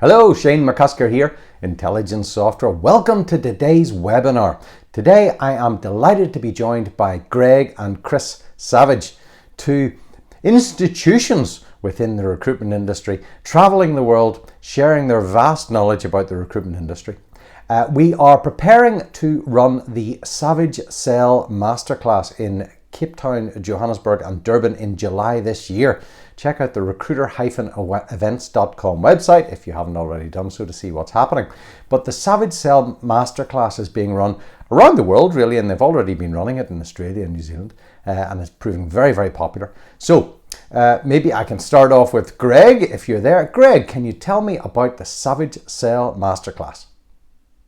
Hello, Shane McCusker here, Intelligence Software. Welcome to today's webinar. Today I am delighted to be joined by Greg and Chris Savage, two institutions within the recruitment industry, traveling the world, sharing their vast knowledge about the recruitment industry. We are preparing to run the Savage Sell Masterclass in Cape Town, Johannesburg and Durban in July this year. Check out the recruiter-events.com website if you haven't already done so to see what's happening. But the Savage Sell Masterclass is being run around the world really, and they've already been running it in Australia and New Zealand, and it's proving very, very popular. So maybe I can start off with Greg, if you're there. Greg, can you tell me about the Savage Sell Masterclass?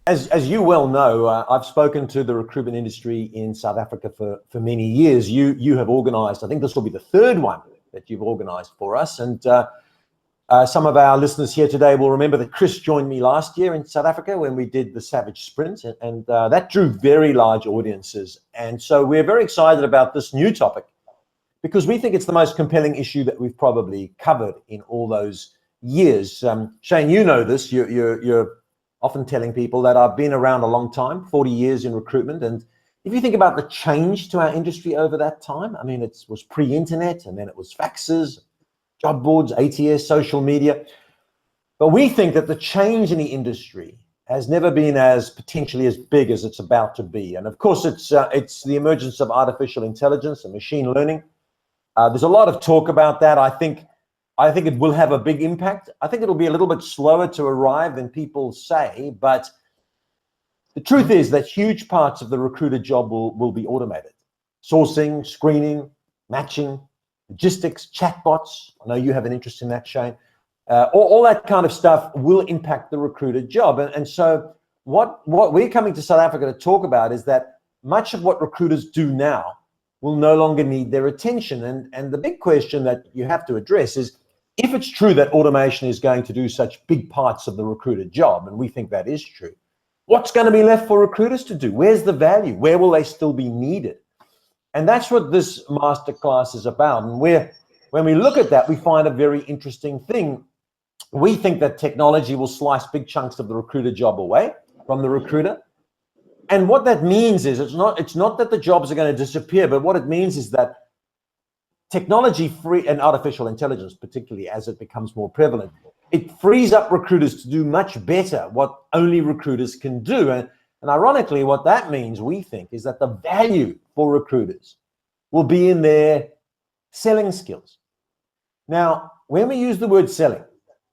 As you well know, I've spoken to the recruitment industry in South Africa for many years. You have organized, I think this will be the third one that you've organized for us. And some of our listeners here today will remember that Chris joined me last year in South Africa when we did the Savage Sprint, and that drew very large audiences. And so we're very excited about this new topic because we think it's the most compelling issue that we've probably covered in all those years. Shane, you know this, you're often telling people that I've been around a long time, 40 years in recruitment. And if you think about the change to our industry over that time, I mean, it was pre-internet, and then it was faxes, job boards, ATS, social media. But we think that the change in the industry has never been as potentially as big as it's about to be. And of course, it's the emergence of artificial intelligence and machine learning. There's a lot of talk about that. I think it will have a big impact. I think it'll be a little bit slower to arrive than people say, but the truth is that huge parts of the recruiter job will be automated. Sourcing, screening, matching, logistics, chatbots. I know you have an interest in that, Shane. All that kind of stuff will impact the recruiter job. And so what we're coming to South Africa to talk about is that much of what recruiters do now will no longer need their attention. And the big question that you have to address is, if it's true that automation is going to do such big parts of the recruiter job, and we think that is true, what's going to be left for recruiters to do? Where's the value? Where will they still be needed? And that's what this masterclass is about. And when we look at that, we find a very interesting thing. We think that technology will slice big chunks of the recruiter job away from the recruiter. And what that means is it's not that the jobs are going to disappear, but what it means is that technology free and artificial intelligence, particularly as it becomes more prevalent, it frees up recruiters to do much better what only recruiters can do. And ironically, what that means, we think, is that the value for recruiters will be in their selling skills. Now, when we use the word selling,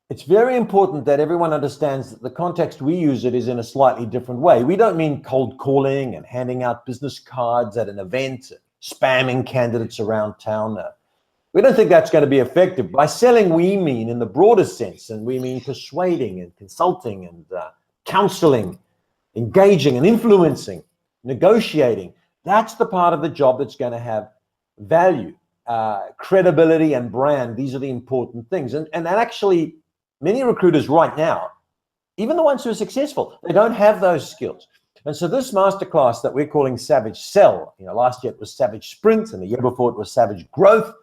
it's very important that everyone understands that the context we use it is in a slightly different way. We don't mean cold calling and handing out business cards at an event, spamming candidates around town. We don't think that's going to be effective. By selling, we mean in the broader sense, and we mean persuading and consulting and counseling, engaging and influencing, negotiating. That's the part of the job that's going to have value, credibility and brand. These are the important things. And actually, many recruiters right now, even the ones who are successful, they don't have those skills. And so this masterclass that we're calling Savage Sell, last year it was Savage Sprint, and the year before it was Savage Growth.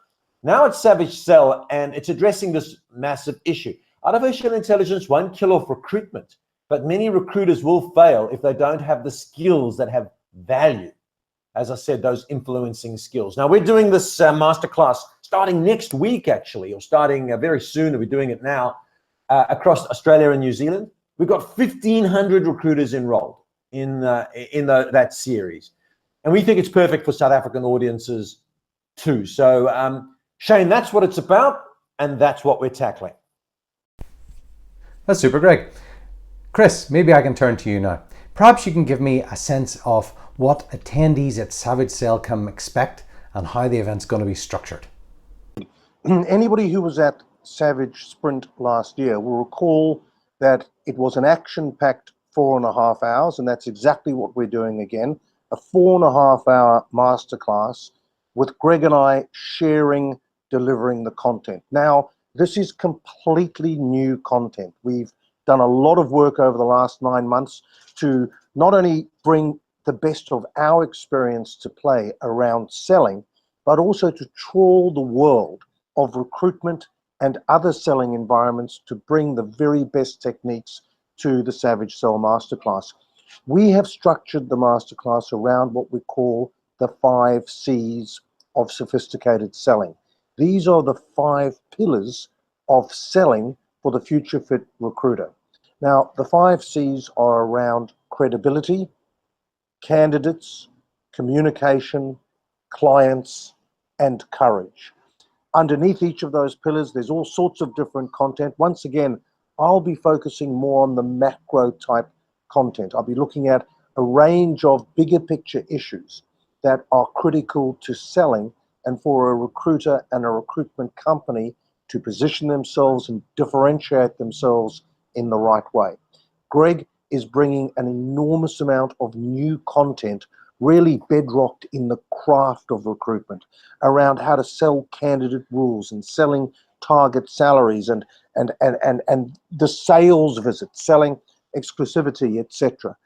Now it's Savage Sell, and it's addressing this massive issue. Artificial intelligence won't kill off recruitment, but many recruiters will fail if they don't have the skills that have value. As I said, those influencing skills. Now we're doing this masterclass starting next week, actually, or starting very soon. We're doing it now across Australia and New Zealand. We've got 1,500 recruiters enrolled in that series, and we think it's perfect for South African audiences too. So Shane, that's what it's about, and that's what we're tackling. That's super, Greg. Chris, maybe I can turn to you now. Perhaps you can give me a sense of what attendees at Savage Sell can expect and how the event's going to be structured. Anybody who was at Savage Sprint last year will recall that it was an action-packed 4.5 hours, and that's exactly what we're doing again, a 4.5-hour masterclass with Greg and I sharing, delivering the content. Now, this is completely new content. We've done a lot of work over the last 9 months to not only bring the best of our experience to play around selling, but also to trawl the world of recruitment and other selling environments to bring the very best techniques to the Savage Sell Masterclass. We have structured the Masterclass around what we call the 5 C's of sophisticated selling. These are the 5 pillars of selling for the future fit recruiter. Now, the 5 C's are around credibility, candidates, communication, clients, and courage. Underneath each of those pillars, there's all sorts of different content. Once again, I'll be focusing more on the macro type content. I'll be looking at a range of bigger picture issues that are critical to selling and for a recruiter and a recruitment company to position themselves and differentiate themselves in the right way. Greg is bringing an enormous amount of new content, really bedrocked in the craft of recruitment, around how to sell candidate rules and selling target salaries and the sales visit, selling exclusivity, etc.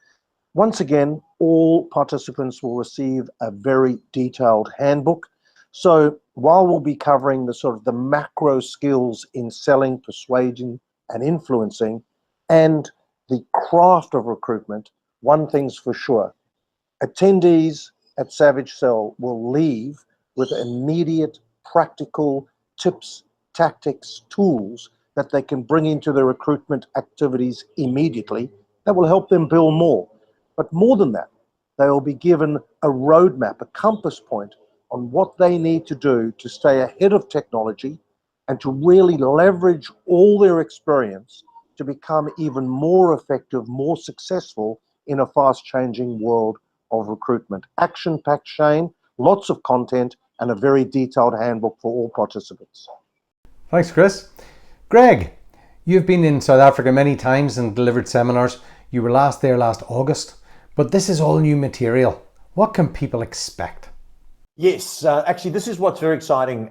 Once again, all participants will receive a very detailed handbook. So while we'll be covering the sort of the macro skills in selling, persuading, and influencing, and the craft of recruitment, one thing's for sure: attendees at Savage Sell will leave with immediate practical tips, tactics, tools that they can bring into their recruitment activities immediately that will help them bill more. But more than that, they will be given a roadmap, a compass point on what they need to do to stay ahead of technology and to really leverage all their experience to become even more effective, more successful in a fast-changing world of recruitment. Action-packed, Shane, lots of content, and a very detailed handbook for all participants. Thanks, Chris. Greg, you've been in South Africa many times and delivered seminars. You were last there last August, but this is all new material. What can people expect? Yes, actually, this is what's very exciting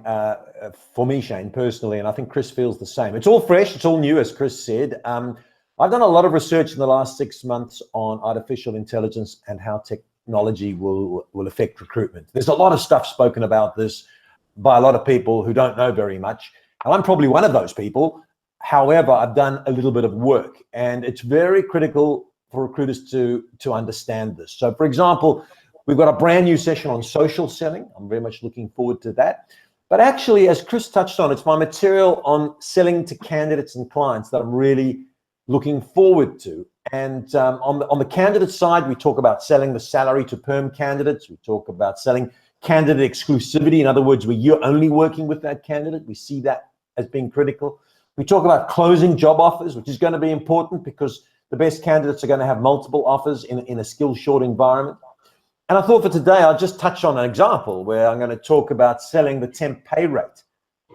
for me, Shane, personally, and I think Chris feels the same. It's all fresh, it's all new, as Chris said. I've done a lot of research in the last 6 months on artificial intelligence and how technology will affect recruitment. There's a lot of stuff spoken about this by a lot of people who don't know very much, and I'm probably one of those people. However, I've done a little bit of work, and it's very critical for recruiters to understand this. So, for example, we've got a brand new session on social selling. I'm very much looking forward to that. But actually, as Chris touched on, it's my material on selling to candidates and clients that I'm really looking forward to. And on the candidate side, we talk about selling the salary to perm candidates. We talk about selling candidate exclusivity. In other words, where you're only working with that candidate. We see that as being critical. We talk about closing job offers, which is going to be important because the best candidates are going to have multiple offers in a skill-short environment. And I thought for today, I'll just touch on an example where I'm going to talk about selling the temp pay rate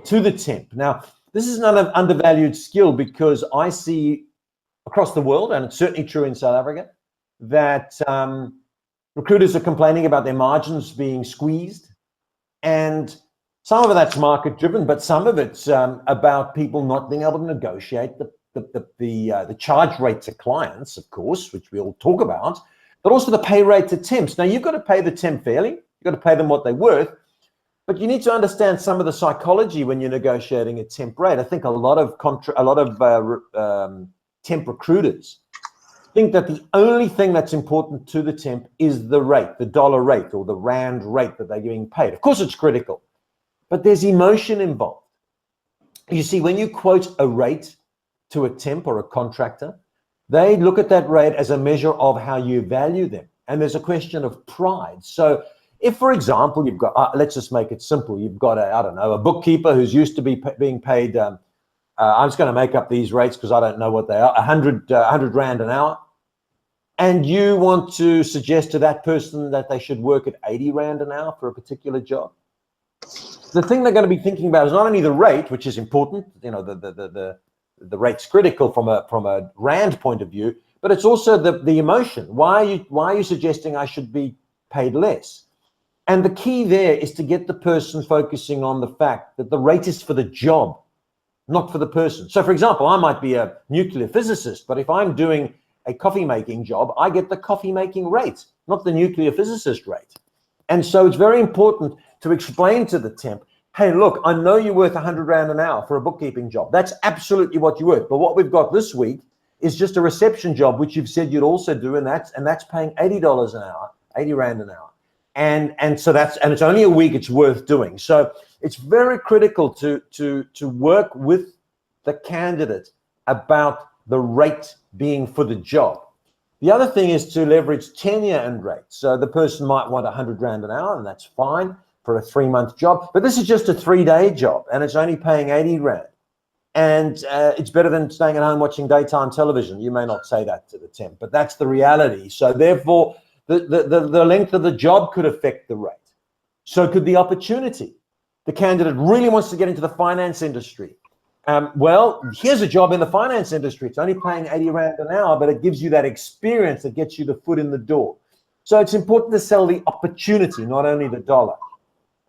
to the temp. Now, this is an undervalued skill because I see across the world, and it's certainly true in South Africa, that recruiters are complaining about their margins being squeezed. And some of that's market driven, but some of it's about people not being able to negotiate the charge rate to clients, of course, which we all talk about, but also the pay rate to temps. Now, you've got to pay the temp fairly. You've got to pay them what they're worth, but you need to understand some of the psychology when you're negotiating a temp rate. I think a lot of temp recruiters think that the only thing that's important to the temp is the rate, the dollar rate or the rand rate that they're getting paid. Of course, it's critical, but there's emotion involved. You see, when you quote a rate to a temp or a contractor, they look at that rate as a measure of how you value them. And there's a question of pride. So if, for example, you've got, let's just make it simple. You've got a bookkeeper who's used to be being paid, I'm just going to make up these rates because I don't know what they are, 100 Rand an hour. And you want to suggest to that person that they should work at 80 Rand an hour for a particular job. The thing they're going to be thinking about is not only the rate, which is important, the rate's critical from a rand point of view, but it's also the emotion. Why are you suggesting I should be paid less? And the key there is to get the person focusing on the fact that the rate is for the job, not for the person. So, for example, I might be a nuclear physicist, but if I'm doing a coffee making job, I get the coffee making rate, not the nuclear physicist rate. And so it's very important to explain to the temp hey, look, I know you're worth 100 Rand an hour for a bookkeeping job. That's absolutely what you're worth. But what we've got this week is just a reception job, which you've said you'd also do, and that's paying $80 an hour, 80 Rand an hour. And so it's only a week it's worth doing. So it's very critical to work with the candidate about the rate being for the job. The other thing is to leverage tenure and rate. So the person might want 100 Rand an hour, and that's fine for a 3-month job. But this is just a 3-day job, and it's only paying 80 Rand. And it's better than staying at home watching daytime television. You may not say that to the temp, but that's the reality. So therefore, the length of the job could affect the rate. So could the opportunity. The candidate really wants to get into the finance industry. Well, here's a job in the finance industry. It's only paying 80 Rand an hour, but it gives you that experience that gets you the foot in the door. So it's important to sell the opportunity, not only the dollar.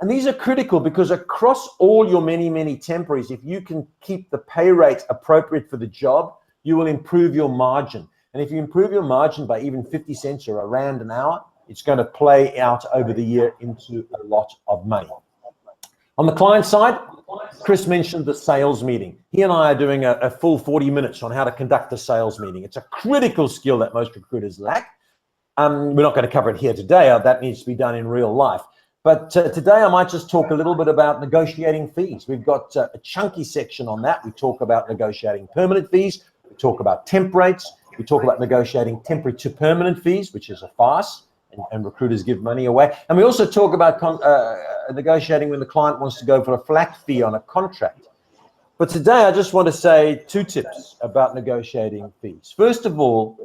And these are critical because across all your many, many temporaries, if you can keep the pay rate appropriate for the job, you will improve your margin. And if you improve your margin by even 50 cents or a Rand an hour, it's going to play out over the year into a lot of money. On the client side, Chris mentioned the sales meeting. He and I are doing a full 40 minutes on how to conduct a sales meeting. It's a critical skill that most recruiters lack. We're not going to cover it here today. That needs to be done in real life. But today I might just talk a little bit about negotiating fees. We've got a chunky section on that. We talk about negotiating permanent fees. We talk about temp rates. We talk about negotiating temporary to permanent fees, which is a farce, and recruiters give money away. And we also talk about negotiating when the client wants to go for a flat fee on a contract. But today I just want to say 2 tips about negotiating fees. First of all,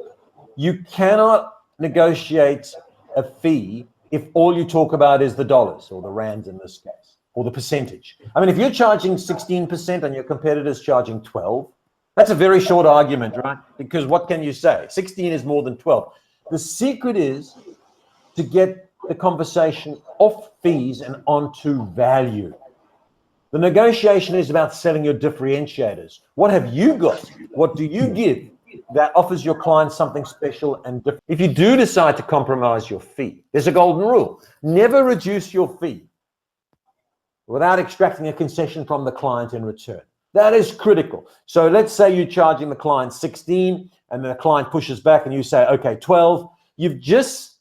you cannot negotiate a fee if all you talk about is the dollars or the rands in this case, or the percentage. I mean, if you're charging 16% and your competitor's charging 12, that's a very short argument, right? Because what can you say? 16 is more than 12. The secret is to get the conversation off fees and onto value. The negotiation is about selling your differentiators. What have you got? What do you give that offers your clients something special and different? If you do decide to compromise your fee, there's a golden rule. Never reduce your fee without extracting a concession from the client in return. That is critical. So let's say you're charging the client 16 and the client pushes back and you say, okay, 12. You've just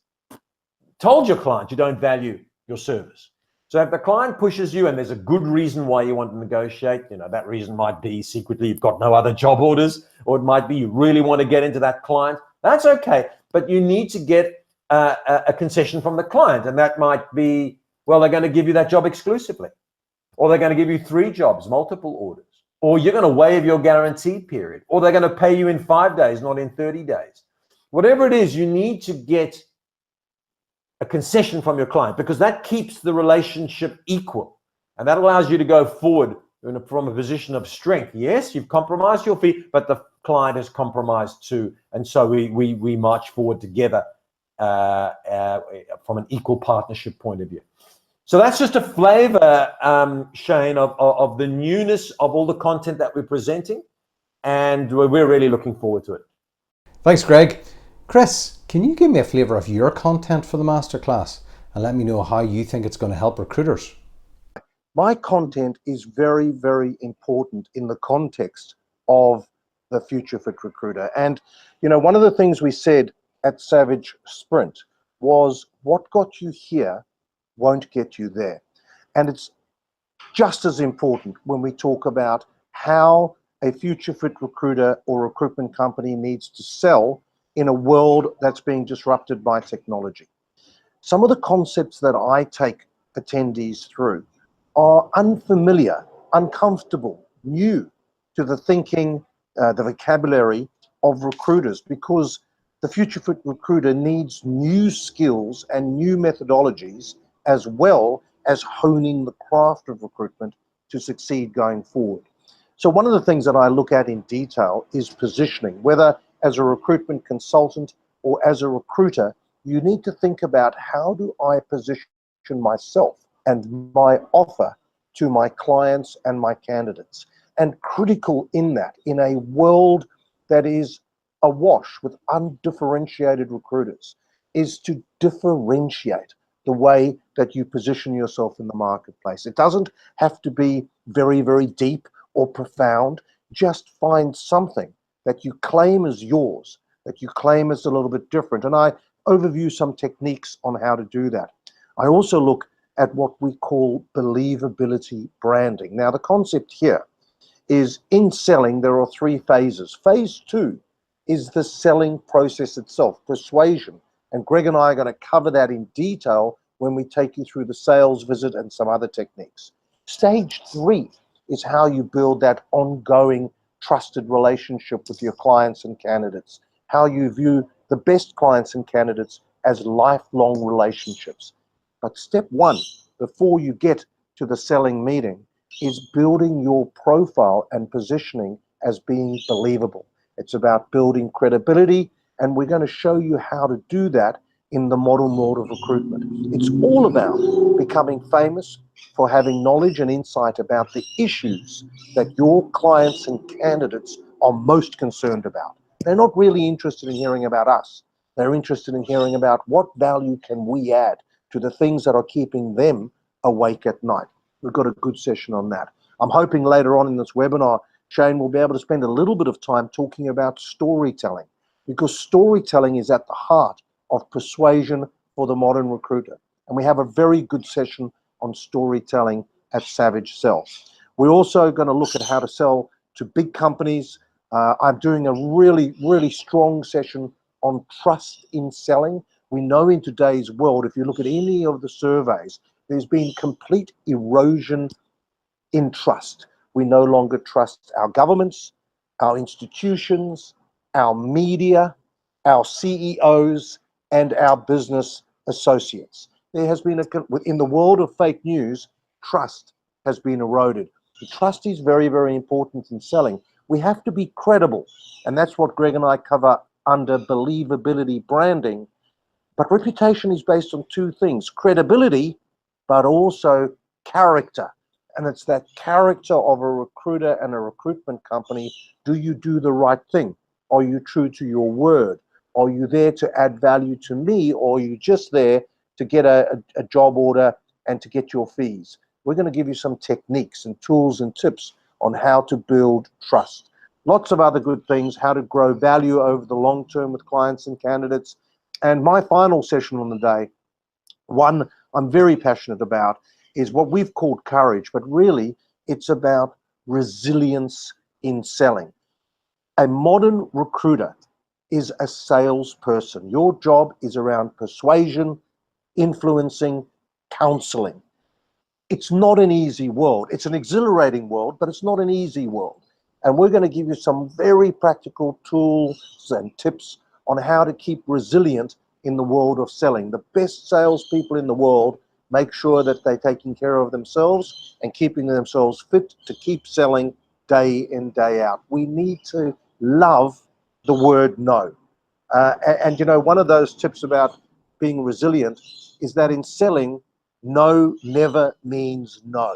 told your client you don't value your service. So if the client pushes you and there's a good reason why you want to negotiate, that reason might be secretly you've got no other job orders, or it might be you really want to get into that client. That's okay, but you need to get a concession from the client, and that might be, well, they're going to give you that job exclusively, or they're going to give you 3 jobs, multiple orders, or you're going to waive your guarantee period, or they're going to pay you in 5 days, not in 30 days. Whatever it is, you need to get a concession from your client, because that keeps the relationship equal, and that allows you to go forward from a position of strength. Yes, you've compromised your fee, but the client has compromised too, and so we march forward together from an equal partnership point of view. So that's just a flavor, Shane, of the newness of all the content that we're presenting, and we're really looking forward to it. Thanks, Greg. Chris, can you give me a flavour of your content for the masterclass and let me know how you think it's going to help recruiters? My content is very, very important in the context of the Future Fit Recruiter. And, one of the things we said at Savage Sprint was what got you here won't get you there. And it's just as important when we talk about how a Future Fit Recruiter or recruitment company needs to sell in a world that's being disrupted by technology. Some of the concepts that I take attendees through are unfamiliar, uncomfortable, new to the thinking, the vocabulary of recruiters, because the Future Fit Recruiter needs new skills and new methodologies, as well as honing the craft of recruitment to succeed going forward. So one of the things that I look at in detail is positioning, whether as a recruitment consultant or as a recruiter. You need to think about, how do I position myself and my offer to my clients and my candidates? And critical in that, in a world that is awash with undifferentiated recruiters, is to differentiate the way that you position yourself in the marketplace. It doesn't have to be very, very deep or profound. Just find something that you claim as yours, that you claim as a little bit different. And I overview some techniques on how to do that. I also look at what we call believability branding. Now, the concept here is in selling, there are three phases. Phase two is the selling process itself, persuasion. And Greg and I are going to cover that in detail when we take you through the sales visit and some other techniques. Stage three is how you build that ongoing trusted relationship with your clients and candidates, how you view the best clients and candidates as lifelong relationships. But step one, before you get to the selling meeting, is building your profile and positioning as being believable. It's about building credibility, and we're going to show you how to do that in the modern world of recruitment. It's all about becoming famous for having knowledge and insight about the issues that your clients and candidates are most concerned about. They're not really interested in hearing about us. They're interested in hearing about what value can we add to the things that are keeping them awake at night. We've got a good session on that. I'm hoping later on in this webinar, Shane will be able to spend a little bit of time talking about storytelling, because storytelling is at the heart of persuasion for the modern recruiter. And we have a very good session on storytelling at Savage Sells. We're also going to look at how to sell to big companies. I'm doing a really, really strong session on trust in selling. We know in today's world, if you look at any of the surveys, there's been complete erosion in trust. We no longer trust our governments, our institutions, our media, our CEOs, and our business associates. There has been in the world of fake news, trust has been eroded. Trust is very, very important in selling. We have to be credible, and that's what Greg and I cover under believability branding. But reputation is based on two things: credibility, but also character. And it's that character of a recruiter and a recruitment company. Do you do the right thing? Are you true to your word? Are you there to add value to me, or are you just there to get a job order and to get your fees? We're going to give you some techniques and tools and tips on how to build trust. Lots of other good things, how to grow value over the long term with clients and candidates. And my final session on the day, one I'm very passionate about, is what we've called courage, but really it's about resilience in selling. A modern recruiter is a salesperson. Your job is around persuasion, influencing, counseling. It's not an easy world. It's an exhilarating world, but it's not an easy world. And we're going to give you some very practical tools and tips on how to keep resilient in the world of selling. The best salespeople in the world make sure that they're taking care of themselves and keeping themselves fit to keep selling day in, day out. We need to love the word no. And you know, one of those tips about being resilient is that in selling, no never means no.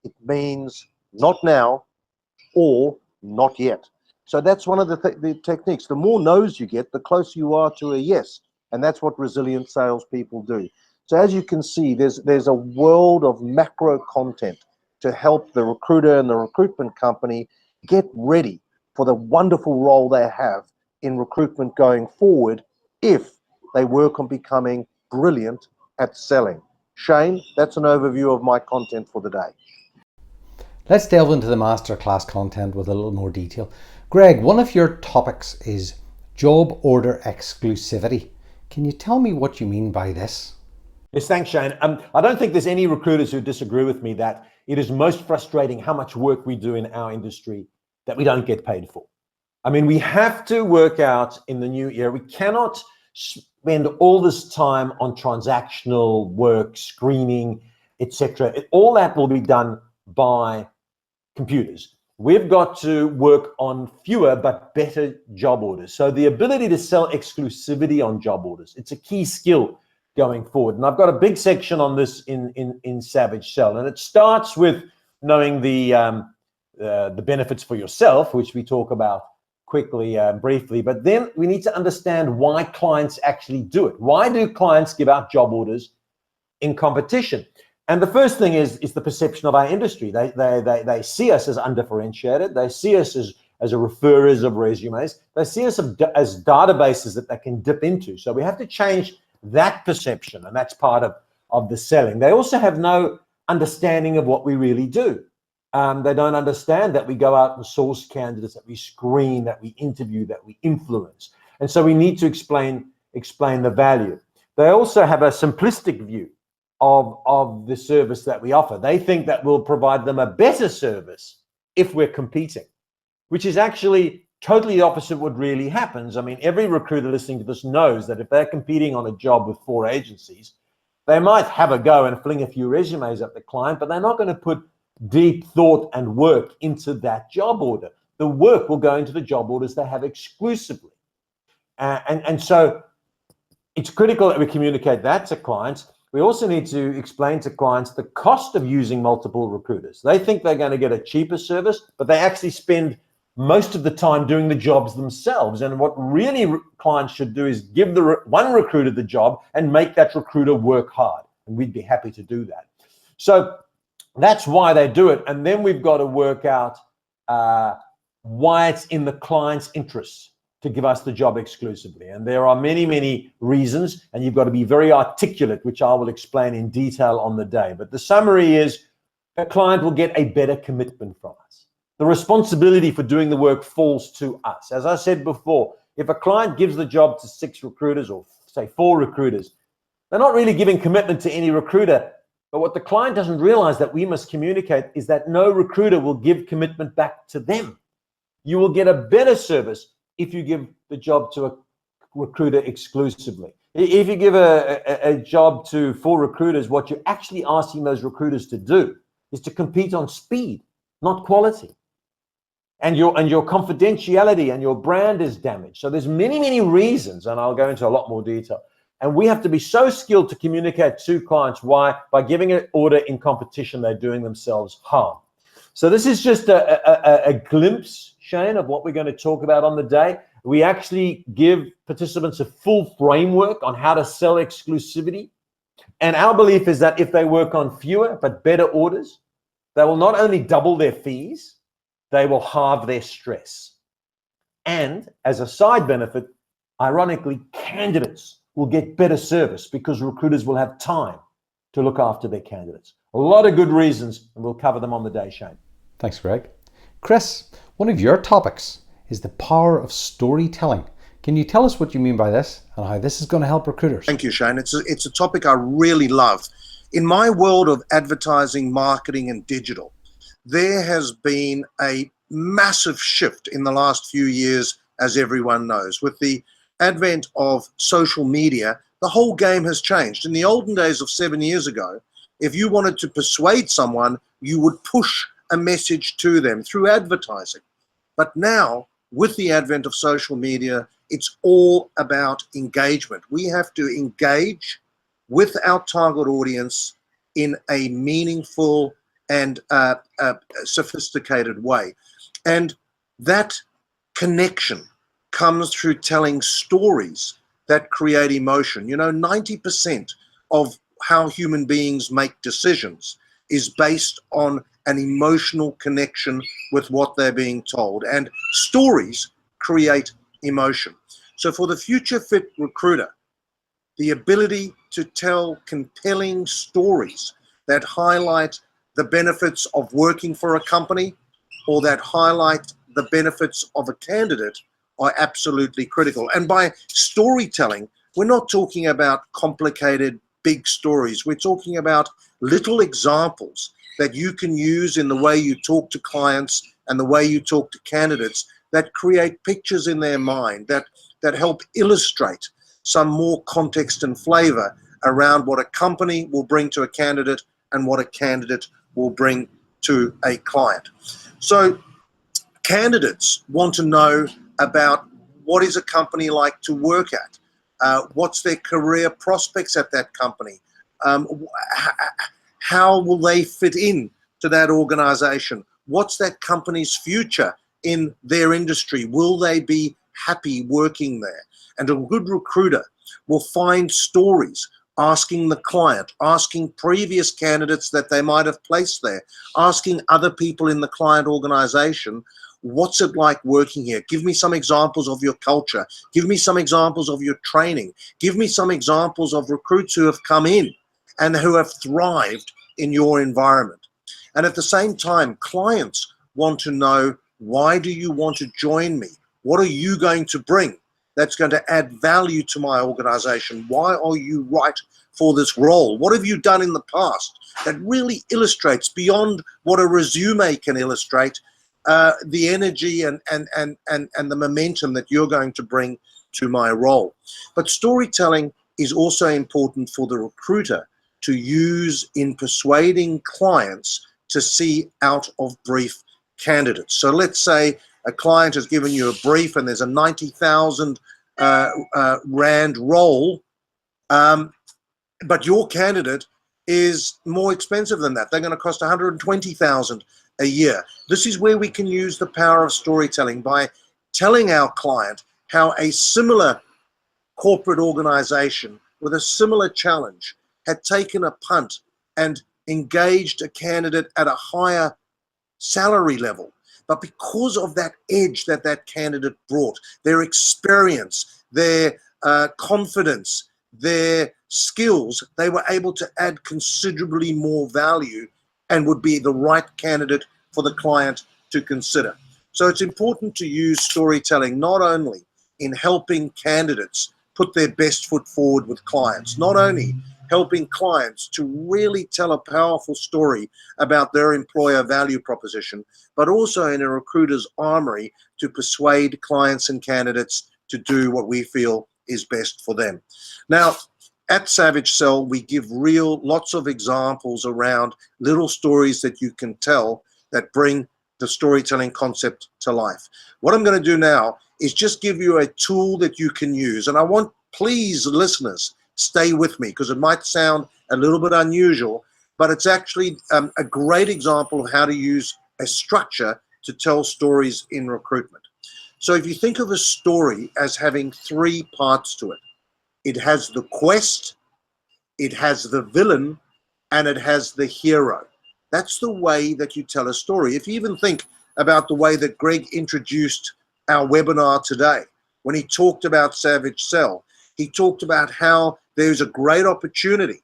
It means not now or not yet. So that's one of the techniques. The more no's you get, the closer you are to a yes. And that's what resilient salespeople do. So as you can see, there's a world of macro content to help the recruiter and the recruitment company get ready for the wonderful role they have in recruitment going forward if they work on becoming brilliant at selling. Shane, that's an overview of my content for the day. Let's delve into the masterclass content with a little more detail. Greg, one of your topics is job order exclusivity. Can you tell me what you mean by this? Yes, thanks, Shane. I don't think there's any recruiters who disagree with me that it is most frustrating how much work we do in our industry that we don't get paid for. I mean, we have to work out in the new year. We cannot spend all this time on transactional work, screening, etc. All that will be done by computers. We've got to work on fewer but better job orders. So the ability to sell exclusivity on job orders, it's a key skill going forward. And I've got a big section on this in Savage Sell. And it starts with knowing the benefits for yourself, which we talk about quickly, briefly. But then we need to understand why clients actually do it. Why do clients give out job orders in competition. And the first thing is the perception of our industry. They see us as undifferentiated. They see us as referrers of resumes. They see us as databases that they can dip into. So we have to change that perception, and that's part of the selling. They also have no understanding of what we really do. They don't understand that we go out and source candidates, that we screen, that we interview, that we influence. And so we need to explain the value. They also have a simplistic view of the service that we offer. They think that we'll provide them a better service if we're competing, which is actually totally the opposite of what really happens. I mean, every recruiter listening to this knows that if they're competing on a job with 4 agencies, they might have a go and fling a few resumes at the client, but they're not going to put deep thought and work into that job order. The work will go into the job orders they have exclusively. And so it's critical that we communicate that to clients. We also need to explain to clients the cost of using multiple recruiters. They think they're going to get a cheaper service, but they actually spend most of the time doing the jobs themselves. And what really clients should do is give the one recruiter the job and make that recruiter work hard. And we'd be happy to do that. So that's why they do it. And then we've got to work out why it's in the client's interests to give us the job exclusively. And there are many, many reasons, and you've got to be very articulate, which I will explain in detail on the day. But the summary is a client will get a better commitment from us. The responsibility for doing the work falls to us. As I said before, if a client gives the job to 6 recruiters or say 4 recruiters, they're not really giving commitment to any recruiter. But what the client doesn't realize that we must communicate is that no recruiter will give commitment back to them. You will get a better service if you give the job to a recruiter exclusively. If you give a job to 4 recruiters, what you're actually asking those recruiters to do is to compete on speed, not quality. And your confidentiality and your brand is damaged. So there's many, many reasons, and I'll go into a lot more detail. And we have to be so skilled to communicate to clients why, by giving an order in competition, they're doing themselves harm. So this is just a glimpse, Shane, of what we're going to talk about on the day. We actually give participants a full framework on how to sell exclusivity. And our belief is that if they work on fewer but better orders, they will not only double their fees, they will halve their stress. And as a side benefit, ironically, candidates will get better service because recruiters will have time to look after their candidates. A lot of good reasons, and we'll cover them on the day, Shane. Thanks, Greg. Chris, one of your topics is the power of storytelling. Can you tell us what you mean by this and how this is going to help recruiters? Thank you, Shane. It's a topic I really love. In my world of advertising, marketing, and digital, there has been a massive shift in the last few years, as everyone knows. With the advent of social media, the whole game has changed. In the olden days of 7 years ago, if you wanted to persuade someone, you would push a message to them through advertising. But now, with the advent of social media, it's all about engagement. We have to engage with our target audience in a meaningful and sophisticated way. And that connection comes through telling stories that create emotion. 90% of how human beings make decisions is based on an emotional connection with what they're being told. And stories create emotion. So for the future fit recruiter, the ability to tell compelling stories that highlight the benefits of working for a company or that highlight the benefits of a candidate are absolutely critical. And by storytelling, we're not talking about complicated big stories. We're talking about little examples that you can use in the way you talk to clients and the way you talk to candidates that create pictures in their mind that help illustrate some more context and flavor around what a company will bring to a candidate and what a candidate will bring to a client. So candidates want to know about what is a company like to work at, what's their career prospects at that company, how will they fit in to that organization, what's that company's future in their industry, will they be happy working there? And a good recruiter will find stories asking the client, asking previous candidates that they might have placed there, asking other people in the client organization, what's it like working here? Give me some examples of your culture. Give me some examples of your training. Give me some examples of recruits who have come in and who have thrived in your environment. And at the same time, clients want to know, why do you want to join me? What are you going to bring that's going to add value to my organization? Why are you right for this role? What have you done in the past that really illustrates, beyond what a resume can illustrate, the energy and the momentum that you're going to bring to my role? But storytelling is also important for the recruiter to use in persuading clients to see out of brief candidates. So let's say a client has given you a brief and there's a 90,000 Rand role, but your candidate is more expensive than that. They're going to cost 120,000 a year. This is where we can use the power of storytelling by telling our client how a similar corporate organization with a similar challenge had taken a punt and engaged a candidate at a higher salary level. But because of that edge that that candidate brought, their experience, their confidence, their skills, they were able to add considerably more value and would be the right candidate for the client to consider. So it's important to use storytelling not only in helping candidates put their best foot forward with clients, not only helping clients to really tell a powerful story about their employer value proposition, but also in a recruiter's armory to persuade clients and candidates to do what we feel is best for them. Now, at Savage Sell, we give lots of examples around little stories that you can tell that bring the storytelling concept to life. What I'm going to do now is just give you a tool that you can use. And I want, please, listeners, stay with me, because it might sound a little bit unusual, but it's actually a great example of how to use a structure to tell stories in recruitment. So if you think of a story as having three parts to it, it has the quest, it has the villain, and it has the hero. That's the way that you tell a story. If you even think about the way that Greg introduced our webinar today, when he talked about Savage Sell, he talked about how there's a great opportunity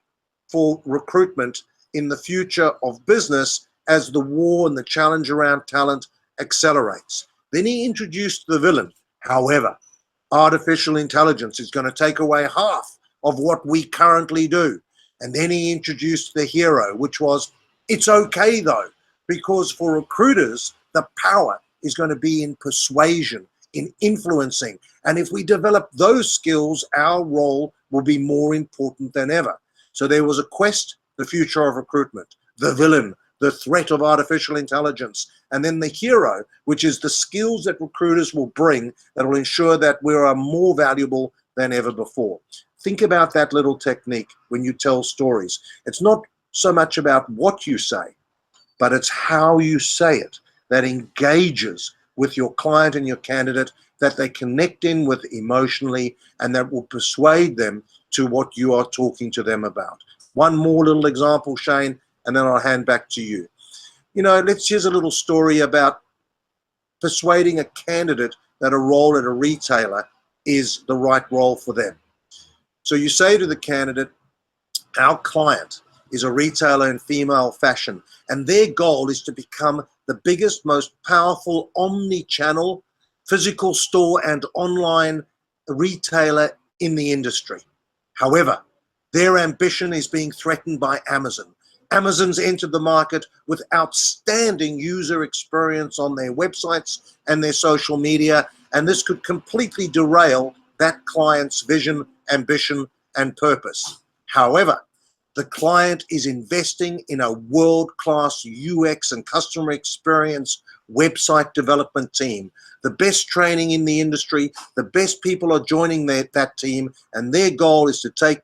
for recruitment in the future of business as the war and the challenge around talent accelerates. Then he introduced the villain. However, artificial intelligence is going to take away half of what we currently do. And then he introduced the hero, which was, it's okay though, because for recruiters, the power is going to be in persuasion, in influencing. And if we develop those skills, our role will be more important than ever. So there was a quest, the future of recruitment, the villain, the threat of artificial intelligence, and then the hero, which is the skills that recruiters will bring that will ensure that we are more valuable than ever before. Think about that little technique when you tell stories. It's not so much about what you say, but it's how you say it that engages with your client and your candidate, that they connect in with emotionally, and that will persuade them to what you are talking to them about. One more little example, Shane, and then I'll hand back to you. Here's a little story about persuading a candidate that a role at a retailer is the right role for them. So you say to the candidate, our client is a retailer in female fashion, and their goal is to become the biggest, most powerful omni-channel physical store and online retailer in the industry. However, their ambition is being threatened by Amazon. Amazon's entered the market with outstanding user experience on their websites and their social media, and this could completely derail that client's vision, ambition, and purpose. However, the client is investing in a world-class UX and customer experience website development team. The best training in the industry, the best people are joining that team, and their goal is to take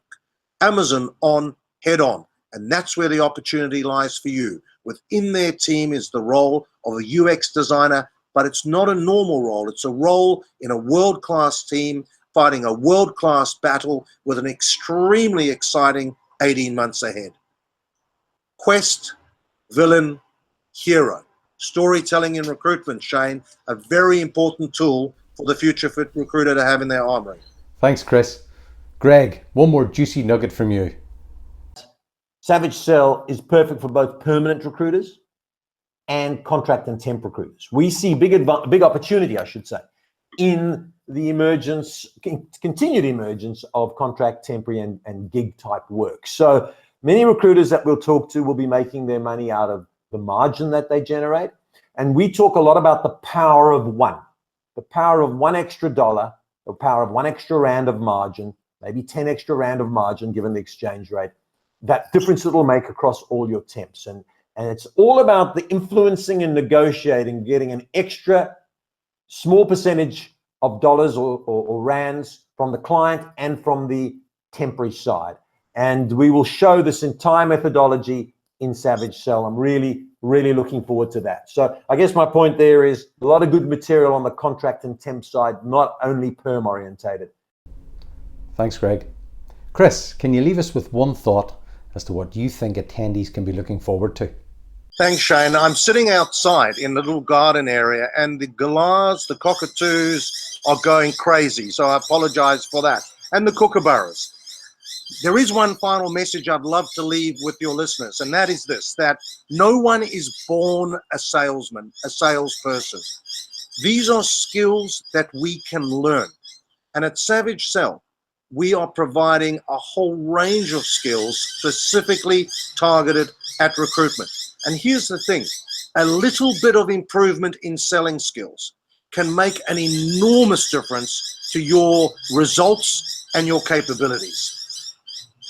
Amazon on head on. And that's where the opportunity lies for you. Within their team is the role of a UX designer, but it's not a normal role. It's a role in a world-class team fighting a world-class battle with an extremely exciting 18 months ahead. Quest, villain, hero. Storytelling in recruitment, Shane, a very important tool for the future fit recruiter to have in their armory. Thanks, Chris. Greg, one more juicy nugget from you. Savage Sell is perfect for both permanent recruiters and contract and temp recruiters. We see big opportunity, I should say, in the continued emergence of contract, temporary, and gig type work. So many recruiters that we'll talk to will be making their money out of the margin that they generate. And we talk a lot about the power of one extra dollar, the power of one extra rand of margin, maybe 10 extra rand of margin given the exchange rate, that difference it will make across all your temps. And it's all about the influencing and negotiating, getting an extra small percentage of dollars or rands from the client and from the temporary side. And we will show this entire methodology in Savage Sell. I'm really looking forward to that. So I guess my point there is a lot of good material on the contract and temp side, not only perm orientated. Thanks, Greg. Chris, can you leave us with one thought as to what you think attendees can be looking forward to? Thanks, Shane. I'm sitting outside in the little garden area, and the galahs, the cockatoos are going crazy. So I apologize for that. And the kookaburras. There is one final message I'd love to leave with your listeners, and that is this, that no one is born a salesman, a salesperson. These are skills that we can learn. And at Savage Sell, we are providing a whole range of skills specifically targeted at recruitment. And here's the thing, a little bit of improvement in selling skills can make an enormous difference to your results and your capabilities.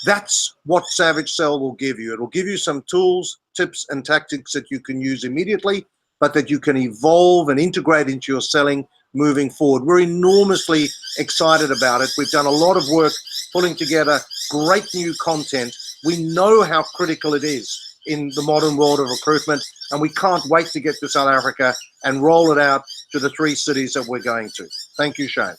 That's what Savage Sell will give you. It will give you some tools, tips, and tactics that you can use immediately, but that you can evolve and integrate into your selling moving forward. We're enormously excited about it. We've done a lot of work pulling together great new content. We know how critical it is in the modern world of recruitment, and we can't wait to get to South Africa and roll it out to the 3 cities that we're going to. Thank you, Shane.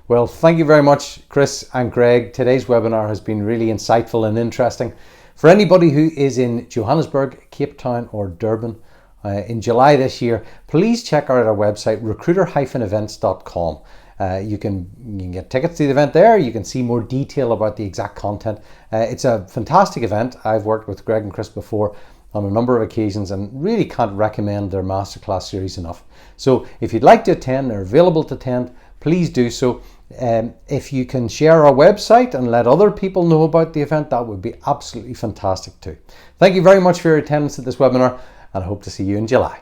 Well, thank you very much, Chris and Greg. Today's webinar has been really insightful and interesting. For anybody who is in Johannesburg, Cape Town or Durban in July this year, please check out our website, recruiter-events.com. You can get tickets to the event there. You can see more detail about the exact content. It's a fantastic event. I've worked with Greg and Chris before on a number of occasions and really can't recommend their Masterclass series enough. So if you'd like to attend, they're available to attend, please do so. If you can share our website and let other people know about the event, that would be absolutely fantastic too. Thank you very much for your attendance at this webinar, and I hope to see you in July.